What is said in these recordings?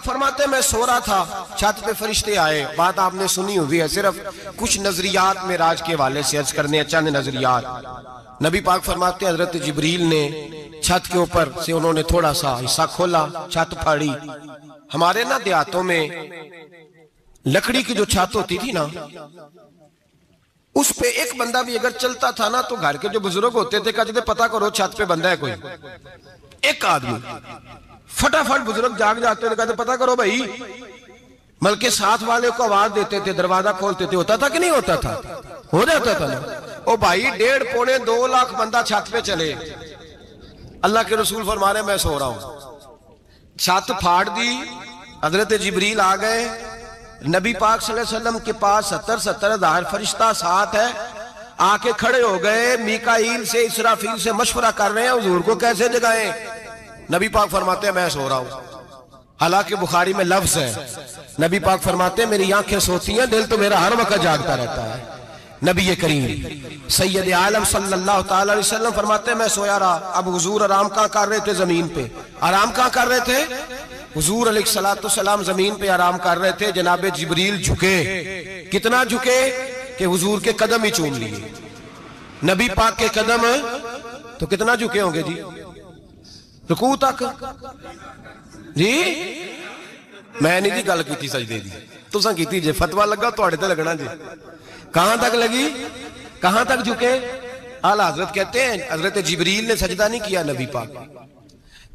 फरमाते मैं सो रहा था, छत पे फरिश्ते आए। बात आपने सुनी हुई है, सिर्फ कुछ नजरियात में राज के हवाले से अर्ज करने हैं, चंद नजरियात। नबी पाक फरमाते हजरत जिब्रील ने छत के ऊपर से उन्होंने थोड़ा सा हिस्सा खोला, छत फाड़ी। हमारे ना देहातों में लकड़ी की जो छत होती थी ना, उस पे एक बंदा भी अगर चलता था ना तो घर के जो बुजुर्ग होते थे कहते थे पता करो छत पे बंदा है कोई। एक आदमी फटाफट बुजुर्ग जाग जाते थे, कहते पता करो भाई। बल्कि साथ वाले को आवाज देते थे, दरवाजा खोलते थे। होता था कि नहीं होता था? हो जाता था ना। ओ भाई 1.5-2 लाख बंदा छत पे चले, अल्लाह के रसूल फरमा रहे मैं सो रहा हूं। छत फाड़ दी, हजरत जिब्रील आ गए। नबी पाक सल्लल्लाहु अलैहि वसल्लम के पास 70 हज़ार फरिश्ता साथ है, आके खड़े हो गए। मीकाईल से इसराफील से मशवरा कर रहे हैं हुजूर को कैसे जगाएं। नबी पाक फरमाते हैं मैं सो रहा हूं। हालांकि बुखारी में लफ्ज है, नबी पाक फरमाते हैं मेरी आंखें सोती हैं, दिल तो मेरा हर वक्त जागता रहता है। नबी करीम सैयद आलम सल्लल्लाहु तआला अलैहि वसल्लम फरमाते हैं मैं सोया रहा। अब हुजूर आराम कहां कर रहे थे? जमीन पे। आराम कहां कर रहे थे? हुजूर अलैहिस्सलाम जमीन पे आराम कर रहे थे। जनाबे जिब्रील झुके, कितना झुके कि हुजूर के कदम ही चूम लिए। नबी पाक के कदम तो कितना झुके होंगे जी, रुकू तक जी। मैं नहीं जी गल की सजदे दी, तुसा की जे फतवा लगा थोड़े ते लगना जी। कहां तक लगी, कहां तक झुके? आला हजरत कहते हैं हजरत जिब्रील ने सजदा नहीं किया नबी पाक।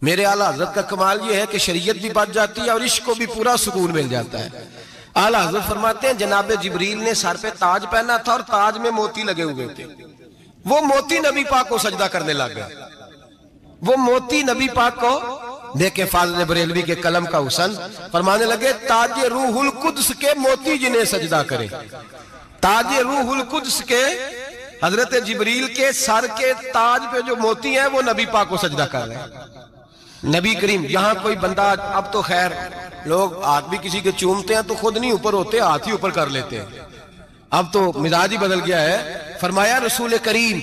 मेरे आला हजरत का कमाल ये है कि शरीयत भी बच जाती है और इश्क को भी पूरा सुकून मिल जाता है। आला हजरत फरमाते हैं जनाबे जिब्रील ने सर पे ताज पहना था और ताज में मोती लगे हुए थे। वो मोती नबी पाक को सजदा करने लग गए। वो मोती नबी पाक को देखे फाज़िल बरेलवी के कलम का हुसन फरमाने लगे ताजे रूहुल कुद्स के मोती जिन्हें सजदा करे। ताजे रूहुल कुद्स के हजरत जिब्रील के सर के ताज पे जो मोती हैं वो नबी पाक को सजदा कर रहे हैं। नबी करीम यहाँ कोई बंदा, अब तो खैर लोग हाथ भी किसी के चूमते हैं तो खुद नहीं ऊपर होते, हाथ ही ऊपर कर लेते हैं। अब तो मिजाज ही बदल गया है। फरमाया रसूल करीम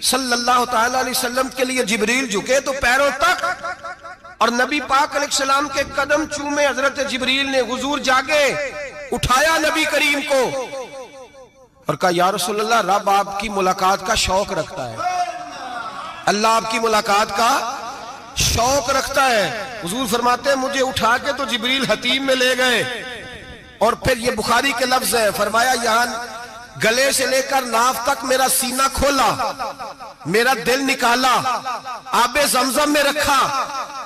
सल्लल्लाहु तआला अलैहि वसल्लम के लिए जिब्रील झुके तो पैरों तक और नबी पाक अलैहिस्सलाम के कदम चूमे। हजरत जिब्रील ने हुजूर जागे, उठाया नबी करीम को और कहा या रसूल अल्लाह, रब आपकी मुलाकात का शौक रखता है, अल्लाह आपकी मुलाकात का शौक रखता है। हुजूर फरमाते हैं मुझे उठा के तो जिब्रील हतीम में ले गए और फिर ये बुखारी के लफ्ज है, फरमाया यहां गले से लेकर नाफ तक मेरा सीना खोला, मेरा दिल निकाला, आबे जमजम में रखा।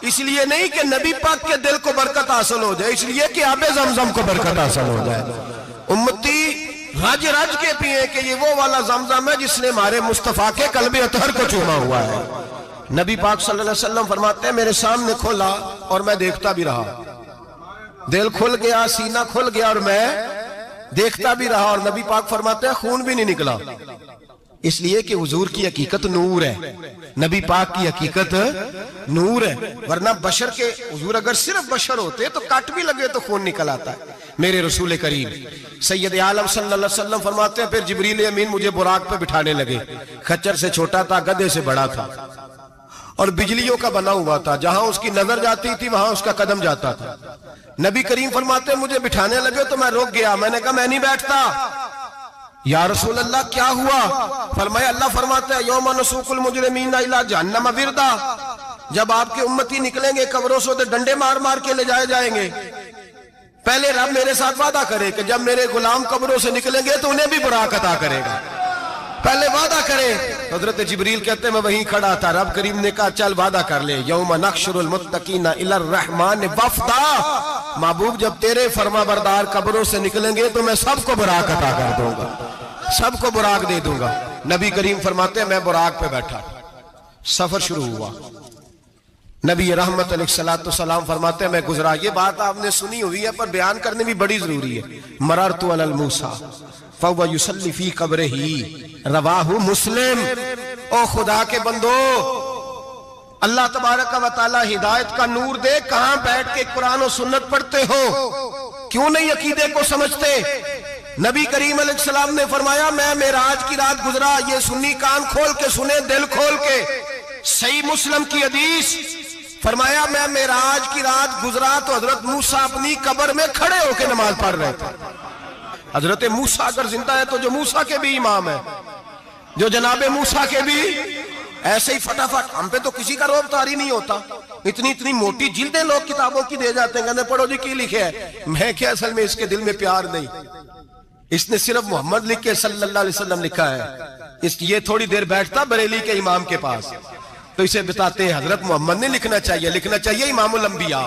इसलिए नहीं कि नबी पाक के दिल को बरकत हासिल हो जाए, इसलिए कि आबे जमजम को बरकत हासिल हो जाए। उम्मती रज रज के पिए कि ये वो वाला जमजम है जिसने हमारे मुस्तफा के कल्बे अतहर को चूमा हुआ है। नबी पाक सल्लल्लाहु अलैहि वसल्लम फरमाते हैं मेरे सामने खोला और मैं देखता भी रहा। दिल खुल गया, सीना खुल गया और मैं देखता भी रहा। और नबी पाक फरमाते हैं खून भी नहीं निकला, इसलिए कि हुजूर की हकीकत नूर है, नबी पाक की हकीकत नूर है। वरना बशर के हुजूर अगर सिर्फ बशर होते तो कट भी लगे तो खून निकल आता है। मेरे रसूल करीम सैयद आलम सल्लल्लाहु अलैहि वसल्लम फरमाते हैं फिर जिब्रील अमीन मुझे बुराक पे बिठाने लगे। खच्चर से छोटा था, गधे से बड़ा था और बिजलियों का बना हुआ था। जहां उसकी नजर जाती थी वहां उसका कदम जाता था। नबी करीम फरमाते मुझे बिठाने लगे तो मैं रुक गया। मैंने कहा मैं नहीं बैठता। या रसूल अल्लाह क्या हुआ? फरमाया अल्लाह फरमाते हैं यौमा नसूकुल मुजरिमीना इला जहन्नम विरदा, जब आपके उम्मती निकलेंगे कब्रों से तो डंडे मार मार के ले जाए जाएंगे। पहले रब मेरे साथ वादा करे कि जब मेरे गुलाम कब्रों से निकलेंगे तो उन्हें भी बुराक अता करेगा, पहले वादा करे। हजरत जिब्रील कहते मैं वहीं खड़ा था, रब करीम ने कहा चल वादा कर ले, यौमा नहशुरुल मुत्तकीना इलर रहमान वफदा, महबूब जब तेरे फरमा बरदार कब्रों से निकलेंगे तो मैं सबको बुराक अता कर दूंगा, सबको बुराक दे दूंगा। नबी करीम फरमाते मैं बुराक पे बैठा, सफर शुरू हुआ। नबी रहमत अलैहिस्सलाम फरमाते मैं गुजरा। ये बात आपने सुनी हुई है पर बयान करनी भी बड़ी जरूरी है। मररतु अलल मूसा फहुव युसल्ली फी कब्रिही, रवाहु मुस्लिम। ओ खुदा के बंदो, अल्लाह तबारक व तआला हिदायत का नूर दे, कहां बैठ के कुरान और सुन्नत पढ़ते हो? क्यों नहीं अकीदे को समझते? नबी करीम अलैहिस्सलाम ने फरमाया मैं मेराज की रात गुजरा। ये सुन्नी कान खोल के सुने, दिल खोल के। सही मुस्लिम की हदीस फरमाया मैं मेराज की रात गुजरा तो हजरत मूसा अपनी कब्र में खड़े होकर नमाज पढ़ रहे थे। हजरत मूसा अगर जिंदा है तो जो मूसा के भी इमाम है, जो जनाबे मूसा के भी ऐसे ही फटाफट। हम पे तो किसी का रोब तारी नहीं होता, इतनी इतनी मोटी जिल्दें लोग किताबों की दे जाते हैं, कहते पढ़ो जी की लिखे है। मैं क्या, असल में इसके दिल में प्यार नहीं, इसने सिर्फ मोहम्मद लिख के सल्लल्लाहु अलैहि वसल्लम लिखा है। ये थोड़ी देर बैठता बरेली के इमाम के पास तो इसे बताते हैं हजरत मोहम्मद ने लिखना चाहिए, लिखना चाहिए इमामुल अंबिया,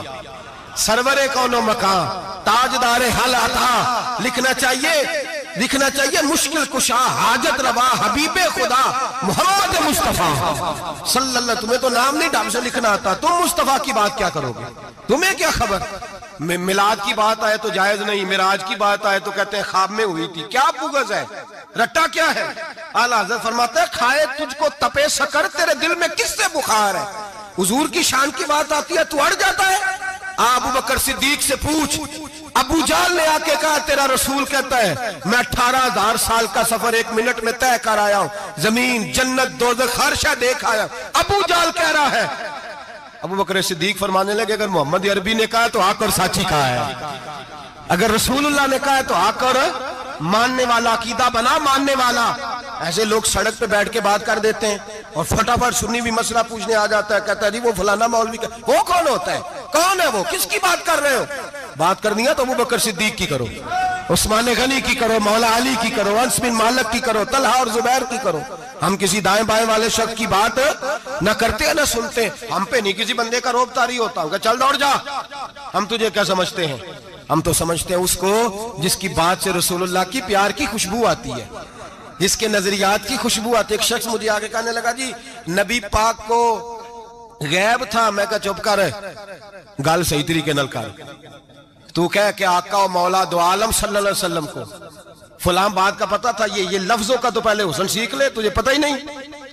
सरवरे कौनो मकां, ताजदारे हल अता, लिखना चाहिए मुश्किल कुशा, हाजत रवा, हबीबे खुदा मोहम्मद मुस्तफा सल्लल्लाहु। तुम्हें तो नाम नहीं ढंग से लिखना आता, तुम मुस्तफा की बात क्या करोगे, तुम्हें क्या खबर। मिलाद की बात आए तो जायज नहीं, मिराज की बात आए तो कहते हैं ख्वाब में हुई थी। क्या पुगज है, रट्टा क्या है। आला हज़रत फरमाते हैं खाए तुझको तपे सकर, तेरे दिल में किससे बुखार है। हुजूर की शान की बात आती है तू अड़ जाता है। अबू बकर सिद्दीक से पूछ, अबू जाल ने आके कहा तेरा रसूल कहता है मैं 18,000 साल का सफर 1 मिनट में तय कर आया हूं, जमीन जन्नत दोज़ख हर शय देख आया। अबू जाल कह रहा है। अबू बकर सिद्दीक फरमाने लगे अगर मोहम्मद अरबी ने कहा तो आकर साची कहा है, अगर रसूलुल्लाह ने कहा तो आकर मानने वाला, अकीदा बना मानने वाला। ऐसे लोग सड़क पे बैठ के बात कर देते हैं और फटाफट सुन्नी भी मसला पूछने आ जाता है, कहता है जी वो फलाना मौलवी का, वो कौन होता है, कौन है वो, किसकी बात कर रहे हो। बात करनी है तो अबू बकर सिद्दीक की करो, उस्मान गनी की करो, मौला अली की करो, अंस बिन मालिक की करो, तलहा और जुबैर की करो। हम किसी दाएं बाएं वाले शख्स की बात न करते न सुनते। हम पे नहीं किसी बंदे का रोब तारी होता होगा, चल दौड़ जा, हम तुझे क्या समझते हैं। हम तो समझते हैं उसको जिसकी बात से रसूलुल्लाह की प्यार की खुशबू आती है, जिसके नजरियात की खुशबू आती है। एक शख्स मुझे आगे कहने लगा जी नबी पाक को गैब था। मैं कहा चुप कर, गल सही तरीके नाल कर। तू कह के आका और मौला दो आलम सल्लल्लाहु अलैहि वसल्लम को फलां बात का पता था, ये लफ्जों का तो पहले हुस्न सीख ले, तुझे पता ही नहीं,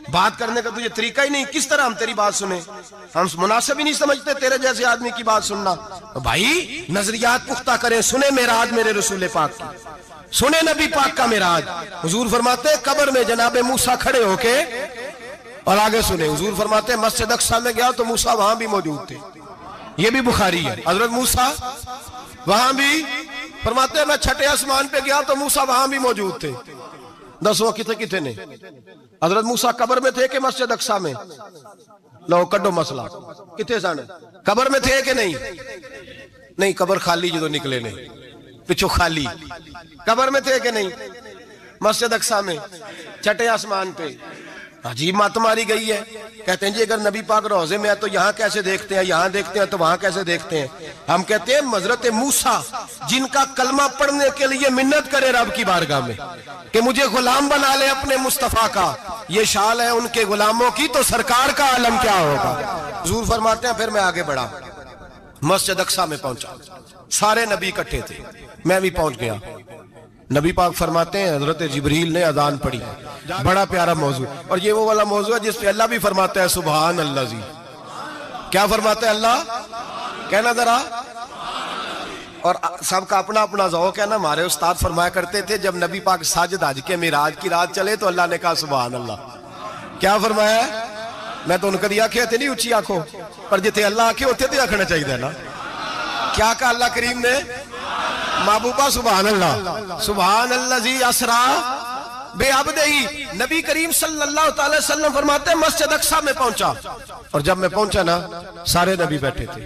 बात करने का तुझे तरीका ही नहीं, किस तरह हम तेरी बात सुने। हम मुनासिब ही नहीं समझते तेरे जैसे आदमी की बात सुनना। तो भाई नजरियात पुख्ता करें, सुने मेराज मेरे रसूल पाक की, सुने नबी पाक का मेराज। हुजूर फरमाते कब्र में जनाबे मूसा खड़े होके, और आगे सुने हुजूर फरमाते मस्जिद अक्सा में गया तो मूसा वहां भी मौजूद थे। ये भी बुखारी है, हजरत मूसा वहां भी फरमाते मैं छठे आसमान पे गया तो मूसा वहां भी मौजूद थे। दसो किथे ने, हजरत मूसा कब्र में थे कि मस्जिद अक्सा में। लो कड्डो मसला, किथे सन, कब्र में थे कि नहीं, नहीं कब्र खाली जो निकले ने पिछो खाली, कब्र में थे कि नहीं, मस्जिद अक्सा में छठे आसमान पे। अजीब मत मारी गई है। कहते हैं जी अगर नबी पाक रोजे में है तो यहाँ कैसे देखते हैं, यहाँ देखते हैं तो वहां कैसे देखते हैं। हम कहते हैं हजरत मूसा जिनका कलमा पढ़ने के लिए मिन्नत करे रब की बारगाह में कि मुझे गुलाम बना ले अपने मुस्तफा का, ये शाल है उनके गुलामों की, तो सरकार का आलम क्या होगा। हुजूर फरमाते हैं फिर मैं आगे बढ़ा, मस्जिद अक्सा में पहुंचा, सारे नबी इकट्ठे थे, मैं भी पहुंच गया। नबी पाक फरमाते हैं हजरत जिब्रील ने अजान पढ़ी, बड़ा प्यारा मौजू, और ये वो वाला मौजू है जिस पे अल्लाह भी फरमाता है सुभान अल्लाह जी। क्या फरमाता है अल्लाह, कहना जरा। और सबका अपना अपना ज़ौक़ है ना। हमारे उस्ताद फरमाया करते थे जब नबी पाक साजिद हज के मिराज की रात चले तो अल्लाह ने कहा सुभान अल्लाह। क्या फरमाया, मैं तो उनकी आंखें थे नहीं उची आंखों, पर जिथे अल्लाह आखे उथे तो आखना चाहिए ना। क्या कहा अल्लाह करीम ने, महबूबा सुभान अल्लाह, सुभान अल्लाह जी असरा बेअब्दिही। नबी करीम सल्लल्लाहु अलैहि वसल्लम फरमाते हैं मस्जिद अक्सा में पहुंचा, और जब मैं पहुंचा ना सारे नबी बैठे थे।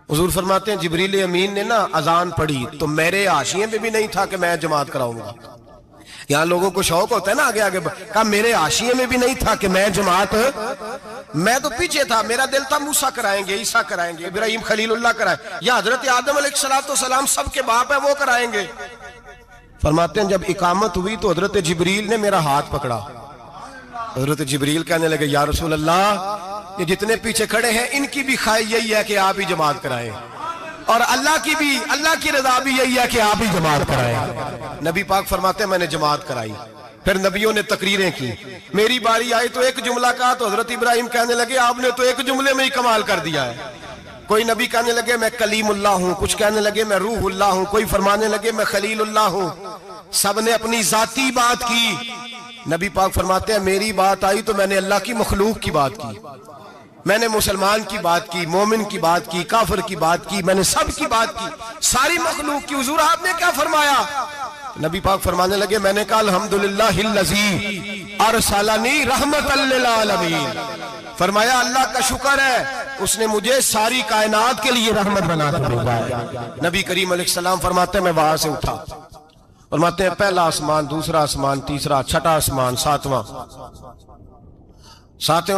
हुजूर फरमाते हैं जिब्रील अमीन ने ना अजान पढ़ी तो मेरे हाशिए में भी नहीं था कि मैं जमात कराऊंगा। यहाँ लोगों को शौक होता है ना आगे आगे, कहा मेरे हाशिए में भी नहीं था कि मैं जमात, मैं तो पीछे था, मेरा दिल था मूसा कराएंगे, ईसा कराएंगे, इब्राहिम खलीलुल्लाह कराए, या हजरत आदम अलैहिस्सलाम सबके बाप है वो कराएंगे। फरमाते हैं जब इकामत हुई तो हजरत जिब्रील ने मेरा हाथ पकड़ा। हजरत जिब्रील कहने लगे या रसूल अल्लाह, ये जितने पीछे खड़े हैं इनकी भी ख्वाहिश यही है कि आप ही जमात कराएं, और अल्लाह की भी, अल्लाह की रजा भी यही है कि आप ही जमात कराएं। नबी पाक फरमाते हैं मैंने जमात कराई, फिर नबियों ने तकरीरें की, मेरी बारी आई तो एक जुमला कहा तो हजरत इब्राहिम कहने लगे आपने तो एक जुमले में ही कमाल कर दिया है। कोई नबी कहने लगे मैं कलीमुल्लाह हूं, कुछ कहने लगे मैं रूहुल्लाह हूं, कोई फरमाने लगे मैं खलीलुल्लाह हूं। सब ने अपनी जाती बात की। नबी पाक फरमाते हैं मेरी बात आई तो मैंने अल्लाह की मखलूक की बात की। मैंने मुसलमान की बात की, मोमिन की बात की, काफिर की बात की, मैंने सब की बात की, सारी मखलूक की। हुजूर आपने क्या फरमाया? नबी पाक फरमाने लगे, मैंने कहा अल्हम्दुलिल्लाहिल्लज़ी अरसलनी रहमतल लिल आलमीन। फरमाया अल्लाह का शुक्र है उसने मुझे सारी कायनात के लिए रहमत बना कर भेजा है। नबी करीम अलैहिस्सलाम फरमाते हैं मैं वहां से उठा, फरमाते हैं पहला आसमान, दूसरा आसमान, तीसरा, छठा आसमान, सातवां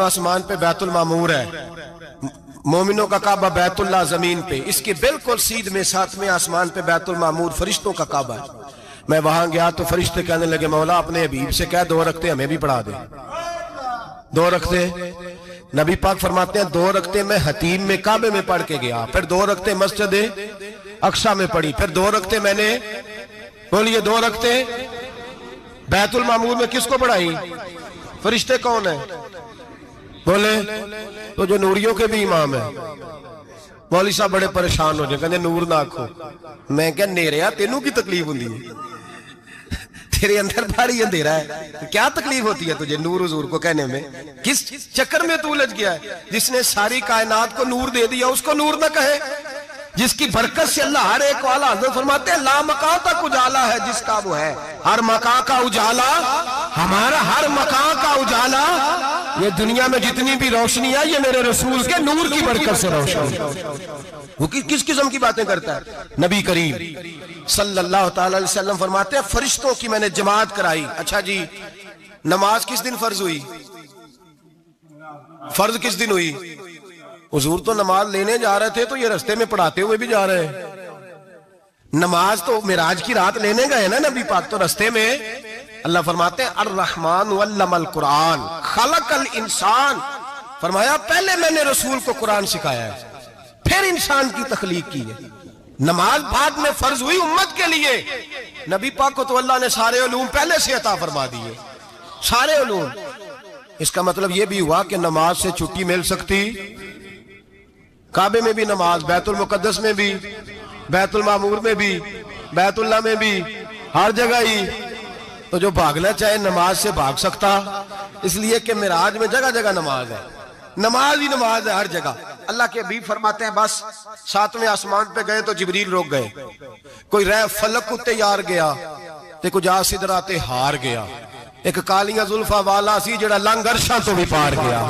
आसमान पे बैतुल मामूर है, मोमिनों का काबा बैतुल्लाह जमीन पे, इसके बिल्कुल सीध में सातवें आसमान पे बैतुल मामूर फरिश्तों का काबा है। मैं वहां गया तो फरिश्ते कहने लगे मौला अपने हबीब से कह 2 रखते हमें भी पढ़ा दे। 2 रखते नबी पाक फरमाते हैं 2 रखते मैं हतीम में काबे में पढ़ के गया, फिर 2 रखते मस्जिद अक्सा में पढ़ी, फिर 2 रखते मैंने, बोलिए 2 रखते बैतुल मामूर में किसको पढ़ाई? फरिश्ते कौन है? बोले तो जो नूरियों के भी इमाम है। मौली साहब बड़े परेशान हो जाए, कहते नूर ना आखो। मैं क्या नेरिया तेनू की तकलीफ होती है? तेरे अंदर भारी अंधेरा है, तो क्या तकलीफ होती है तुझे नूर हुजूर को कहने में? किस चक्कर में तू उलझ गया है? जिसने सारी कायनात को नूर दे दिया उसको नूर ना कहे? जिसकी बरकत से अल्लाह हर एक वाला, हज़रत फरमाते हैं ला मकां तक उजाला है जिसका वो है, हर मकां का उजाला हमारा, हर मकां का उजाला, ये दुनिया में जितनी भी रोशनी है ये मेरे रसूल के नूर की बरकत से रोशन। वो किस किस्म की बातें करता है? नबी करीम सल्लल्लाहु अलैहि वसल्लम फरमाते हैं फरिश्तों की मैंने जमात कराई। अच्छा जी, नमाज किस दिन फर्ज हुई? फर्ज किस दिन हुई? हुजूर तो नमाज लेने जा रहे थे तो ये रास्ते में पढ़ाते हुए भी जा रहे हैं। नमाज तो मिराज की रात लेने गए ना नबी पाक, तो रास्ते में अल्लाह फरमाते हैं अर्रहमान वल्लमल कुरान खलकल इंसान। फरमाया पहले मैंने रसूल को कुरान सिखाया है, फिर इंसान की तख्लीक की है। नमाज बाद में फर्ज हुई उम्मत के लिए। नबी पाक को तो अल्लाह ने सारे उलूम पहले से अता फरमा दिए, सारे उलूम। इसका मतलब यह भी हुआ कि नमाज से छुट्टी मिल सकती? काबे में भी नमाज, बैतुल मुकद्दस में भी, बैतुल मामूर में भी, बैतुल्लाह में भी, हर जगह ही। तो जो भागना चाहे नमाज से भाग सकता, इसलिए कि मिराज में जगह जगह नमाज है, नमाज ही नमाज है हर जगह। अल्लाह के हबीब फरमाते हैं बस 7वें आसमान पे गए तो जिब्रील रोक गए, कोई रह फलक उत्ते यार गया ते कुछ आ सिदरा ते हार गया, एक कालियां जुल्फा वाला सी जेड़ा लंघ अरशां तो भी पार गया।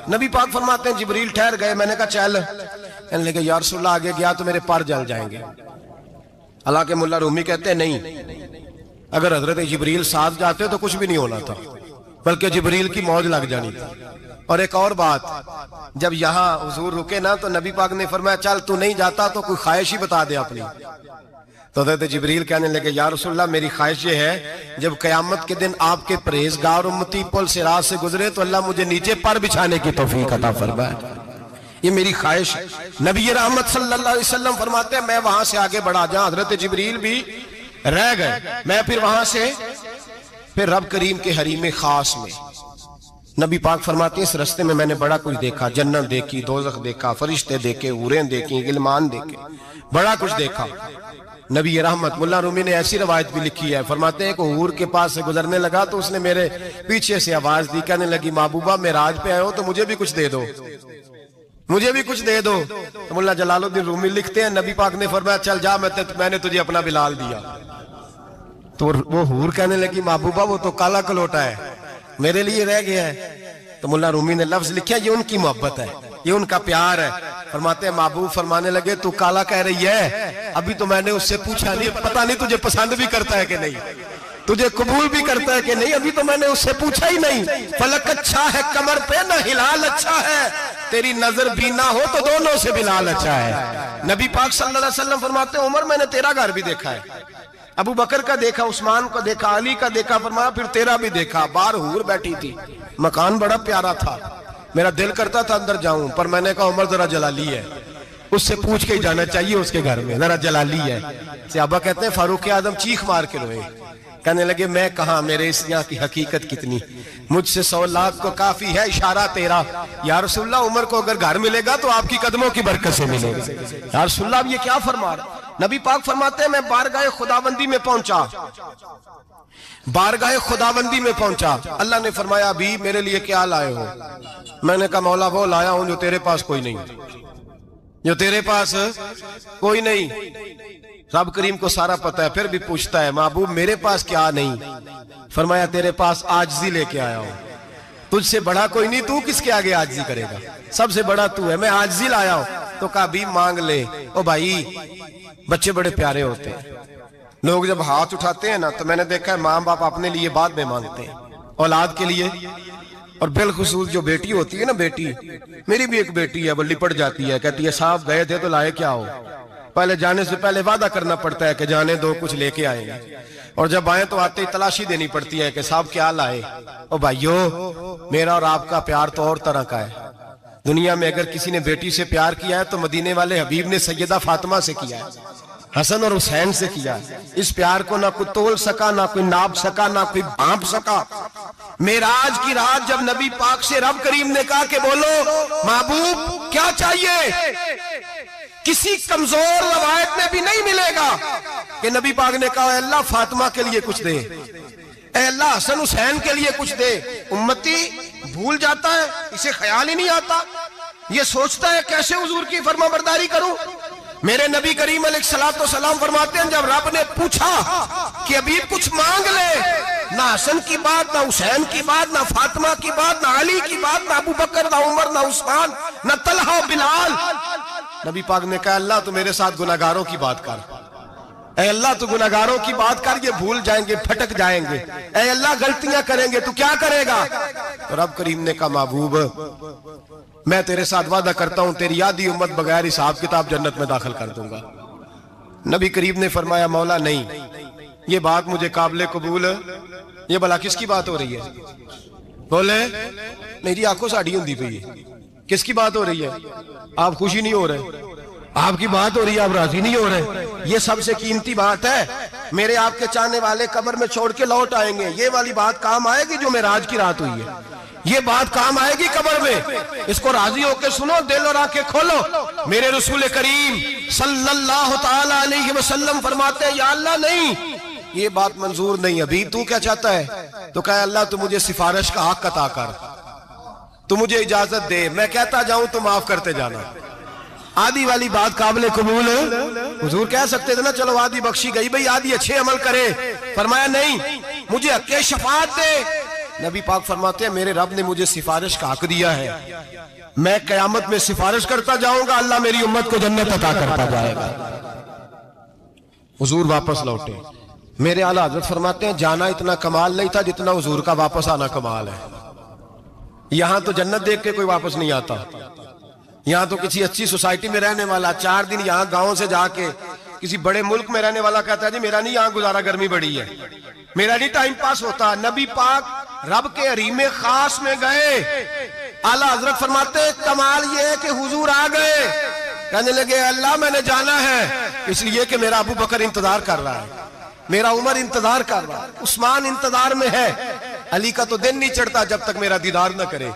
नबी पाक फरमाते हैं जिब्रील ठहर गए, मैंने कहा चल, कहने लगे या रसूल अल्लाह आगे गया तो मेरे पर जल जाएंगे। हालांकि मुल्ला रूमी कहते हैं नहीं, अगर हजरत जिब्रील साथ जाते तो कुछ भी नहीं होना था, बल्कि जिब्रील की मौज लग जानी थी। और एक और बात, जब यहाँ हुजूर रुके ना तो नबी पाक ने फरमाया चल तू नहीं जाता तो कोई ख्वाहिश ही बता दे अपनी। तो हज़रत जिब्रील कहने लगे या रसूलल्लाह मेरी ख्वाहिश ये है जब क़यामत के दिन आपके परहेजगार उम्मती पुल से रात से गुजरे तो अल्लाह मुझे नीचे पर बिछाने की तौफीक अता फरमाए, ये मेरी ख्वाहिश है। नबी रहमत सल्लल्लाहु अलैहि वसल्लम फरमाते हैं मैं वहां से आगे बढ़ा, जहां हज़रत जिब्रील भी रह गए, मैं फिर वहां से फिर रब करीम के हरीम खास में। नबी पाक फरमाते हैं इस रास्ते में मैंने बड़ा कुछ देखा, जन्नत देखी, दोज़ख देखा, फरिश्ते देखे, हूरें देखी, गिलमान देखे, बड़ा कुछ देखा। नबी रहमत मुल्ला रूमी ने ऐसी रवायत भी लिखी है, फरमाते हैं कि हूर के पास से गुजरने लगा तो उसने मेरे पीछे से आवाज दी, कहने लगी महबूबा मेराज पे आए हो तो मुझे भी कुछ दे दो, मुझे भी कुछ दे दो। तो मुल्ला जलालुद्दीन रूमी लिखते हैं नबी पाक ने फरमाया चल जा, मैंने तुझे अपना बिलाल दिया। तो वो हूर कहने लगी महबूबा वो तो काला कलोटा है, मेरे लिए रह गया है। तो मुल्ला रूमी ने लफ्ज लिखा ये उनकी मोहब्बत है, ये उनका प्यार है। फरमाते हैं महबूब फरमाने लगे तू काला कह रही है, अभी तो मैंने उससे पूछा नहीं, पता नहीं तुझे पसंद भी करता है कि नहीं, तुझे कबूल भी करता है कि नहीं, अभी तो मैंने उससे पूछा ही नहीं। फलक अच्छा है कमर पे ना हिलाल अच्छा है, तेरी नजर बीना हो तो दोनों से बिलाल अच्छा है। नबी पाक सल्लल्लाहु अलैहि वसल्लम फरमाते हैं उमर मैंने तेरा घर भी देखा है, अबू बकर का देखा, उस्मान को देखा, अली का देखा, फरमाया फिर तेरा भी देखा। बाहर हूर बैठी थी, मकान बड़ा प्यारा था, मेरा दिल करता था अंदर जाऊं, पर मैंने कहा उमर जरा जलाली है, उससे पूछ के ही जाना चाहिए उसके घर में, जरा जलाली है। सहाबा कहते हैं फारूक आजम चीख मार के रोए, कहने लगे मैं कहा, मेरे इस यहाँ की हकीकत कितनी, मुझसे 100 लाख को काफी है इशारा तेरा। या रसूलल्लाह उमर को अगर घर मिलेगा तो आपकी कदमों की बरकत से मिलेगा। या रसूलल्लाह ये क्या फरमा रहे, नबी पाक फरमाते हैं मैं बारगाह खुदाबंदी में पहुंचा, बारगाह खुदाबंदी में पहुंचा। अल्लाह ने फरमाया अभी मेरे लिए क्या लाए हो? मैंने कहा मौला वो लाया हूं जो तेरे पास कोई नहीं, जो तेरे पास कोई नहीं। रब करीम को सारा पता है, फिर भी पूछता है महबूब मेरे पास क्या नहीं? फरमाया तेरे पास आजिज़ी लेके आया हूं, तुझसे बड़ा कोई नहीं, तू किसके आगे आजिज़ी करेगा, सबसे बड़ा तू है, मैं आजिज़ी लाया हूं। तो कहा भी मांग ले। ओ भाई बच्चे बड़े प्यारे होते हैं, लोग जब हाथ उठाते हैं ना तो मैंने देखा है माँ बाप अपने लिए बाद में मांगते हैं, औलाद के लिए। और बिलखुसूस जो बेटी होती है ना, बेटी मेरी भी एक बेटी है, वो लिपट जाती है, कहती है साहब गए थे तो लाए क्या हो? पहले जाने से पहले वादा करना पड़ता है कि जाने दो कुछ लेके आएंगे, और जब आए तो आते ही तलाशी देनी पड़ती है कि साहब क्या लाए। ओ भाइयों मेरा और आपका प्यार तो और तरह का है। दुनिया में अगर किसी ने बेटी से प्यार किया है तो मदीने वाले हबीब ने सैयदा फातिमा से किया है, हसन और हुसैन से किया। इस प्यार को ना कोई तोल सका, ना कोई नाप सका, ना कोई भांप सका। मेराज की रात जब नबी पाक से रब करीम ने कहा कि बोलो महबूब क्या चाहिए, किसी कमजोर रवायत में भी नहीं मिलेगा कि नबी पाक ने कहा अल्लाह फातिमा के लिए कुछ दे, अल्लाह हसन हुसैन के लिए कुछ दे। उम्मती भूल जाता है, इसे ख्याल ही नहीं आता, ये सोचता है कैसे हुजूर की फरमाबरदारी करूं। मेरे नबी करीम अलैहिस्सलाम फरमाते हैं जब रब ने पूछा कि अभी कुछ मांग ले, ना हसन की बात, ना हुसैन की बात, ना फातिमा की बात, ना अली की बात, ना अबू बकर, ना उमर, ना उस्मान, ना तलहा बिलाल। नबी पाक ने कहा अल्लाह तू मेरे साथ गुनाहगारों की बात कर, ऐ अल्लाह तू गुनाहगारों की बात कर, ये भूल जाएंगे, भटक जाएंगे, ऐ अल्लाह गलतियां करेंगे, तू क्या करेगा? तो रब करीम ने कहा महबूब मैं तेरे साथ वादा करता हूं तेरी आधी उम्मत बगैर हिसाब किताब जन्नत में दाखिल कर दूंगा। नबी करीम ने फरमाया मौला नहीं, ये बात मुझे काबिल कबूल, ये भला किसकी बात हो रही है? बोले मेरी आंखों से अड़ी होती पई है, किसकी बात हो रही है? आप खुशी नहीं हो रहे, आपकी बात हो रही है, आप राजी नहीं हो रहे। ये सबसे कीमती बात है, मेरे आपके चाहने वाले कब्र में छोड़ के लौट आएंगे, ये वाली बात काम आएगी जो मेराज की रात हुई है, ये बात काम आएगी कब्र में। इसको राजी होकर सुनो, दिल और आंखें खोलो। मेरे रसूल करीम सल्लल्लाहु ताला अलैहि वसल्लम फरमाते हैं या अल्लाह नहीं, ये बात मंजूर नहीं। अभी तू क्या चाहता है? तो कहा अल्लाह तू मुझे सिफारिश का हक अता कर, तू मुझे इजाजत दे, मैं कहता जाऊं तो माफ करते जाना। आदि वाली बात काबिल कबूल हुजूर कह सकते थे ना चलो आदि बख्शी गई भाई, आदि अच्छे अमल करे। फरमाया नहीं, मुझे हक़ शफाअत दे। नबी पाक फरमाते हैं मेरे रब ने मुझे सिफारिश का हक दिया है, मैं कयामत में सिफारिश करता जाऊंगा, अल्लाह मेरी उम्मत को जन्नत अता करता जाएगा। हुजूर वापस लौटे। मेरे आला हज़रत फरमाते हैं जाना इतना कमाल नहीं था जितना हुजूर का वापस आना कमाल है। यहां तो जन्नत देख के कोई वापस नहीं आता, यहां तो किसी अच्छी सोसाइटी में रहने वाला 4 दिन यहां गांव से जाके किसी बड़े मुल्क में रहने वाला कहता है जी मेरा नहीं यहां गुजारा, गर्मी बड़ी है, मेरा नहीं टाइम पास होता। नबी पाक रब के हरीमे खास में गए, आला हजरत फरमाते कमाल ये है कि हुजूर आ गए, कहने लगे अल्लाह मैंने जाना है इसलिए कि मेरा अबू बकर इंतजार कर रहा है, मेरा उमर इंतजार कर रहा है, उस्मान इंतजार में है, अली का तो दिन नहीं चढ़ता जब तक मेरा दीदार न करे,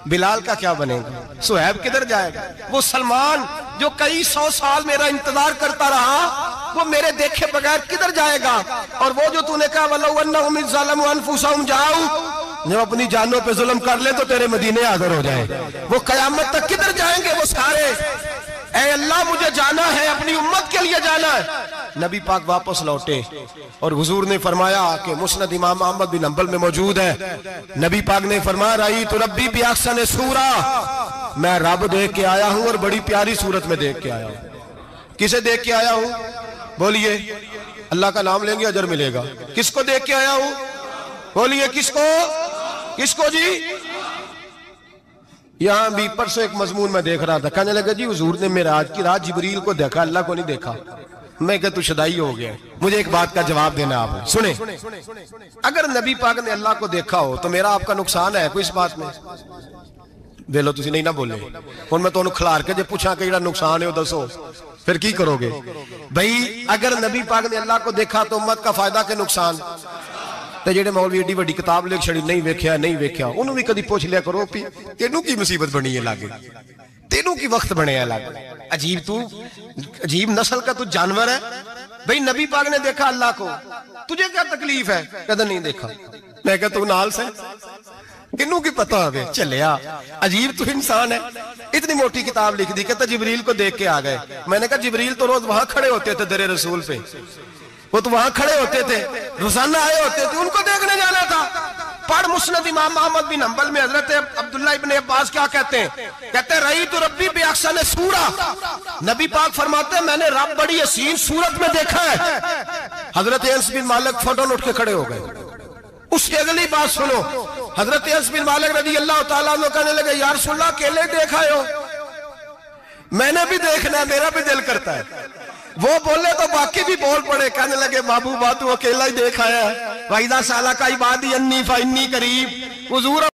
बिलाल का क्या बनेगा, सुहैब किधर जाएगा, वो सलमान जो कई 100 साल मेरा इंतजार करता रहा वो मेरे देखे बगैर किधर जाएगा। और वो जो तूने कहा वल्लहु अन्नहुम ज़लमू अनफुसहुम जाऊ, जब अपनी जानों पे जुल्म कर ले तो तेरे मदीने हाजिर हो जाए, वो कयामत तक किधर जाएंगे वो सारे। ऐ अल्लाह मुझे जाना है, अपनी उम्मत के लिए जाना है। नबी पाक वापस लौटे और हुजूर ने फरमाया कि मुस्नद इमाम अहमद बिन हंबल में मौजूद है, नबी पाक ने फरमाया रही तो रब्बी भी अहसन सूरा, मैं रब देख के आया हूं और बड़ी प्यारी सूरत में देख के आया हूं। किसे देख के आया हूं? बोलिए, अल्लाह का नाम लेंगे अजर मिलेगा। किसको देख के आया हूं? बोलिए किसको? किसको जी? यहां भी परसों एक मजमून में देख रहा था, कहने लगा जी हुजूर ने मेराज की रात जिब्रील को देखा, अल्लाह को नहीं देखा। मैं कहा तू शदाई हो गया, मुझे एक बात का जवाब देना आप सुने। अगर नबी पाक ने अल्लाह को देखा हो तो मेरा आपका नुकसान है कोई इस बात में? वेलो तुसी नहीं ना बोले, हुण मैं तुहानू खिलार के जे पूछा कि जेड़ा नुकसान है वो दसो, फिर की करोगे? भाई अगर नबी पाक ने अल्लाह को देखा तो उम्मत का फायदा के नुकसान? ते जेड़े मौलवी एडी वड्डी किताब लिख छड़ी नहीं वेख्या नहीं वेख्या, उन्होंने भी कदी पूछ लिया करो तेनू की मुसीबत बनी है लागे, तेनू की वक्त बने लागे। अजीब तू, अजीब नस्ल का तू जानवर है। भाई नबी पाक ने देखा अल्लाह को, तुझे क्या तकलीफ है? कहता नहीं देखा। मैं कहता तू नाल से किन्नू की पता है चलिया, अजीब तू इंसान है। इतनी मोटी किताब लिख दी। कहता जिब्रील को देख के आ गए। मैंने कहा जिब्रील तो रोज वहां खड़े होते थे दरे रसूल पे, वो तो वहां खड़े होते थे, रोजाना आए होते थे, उनको देखने जाना था। पढ़ मुस्नद इमाम अहमद बिन हंबल में हजरत अब्दुल्लाह इब्न अब्बास क्या कहते हैं? कहते रही तो रब्बी बेअक्सन सूरा, नबी पाक फरमाते हैं मैंने रब बड़ी हसीन सूरत में देखा है। हजरत अनस बिन मालिक फौरन उठ के खड़े हो गए। उसकी अगली बात सुनो, हजरत अनस बिन मालिक रजी अल्लाह तआला अन्हु कहने लगे या रसूल अल्लाह अकेले देखा हो? मैंने भी देखना है, मेरा भी दिल करता है। वो बोले तो बाकी भी बोल पड़े, कहने लगे महबूबा तू अकेला ही देखा है। वाइदा साला का इबादी अन्नी फा इन्नी करीब, हुजूर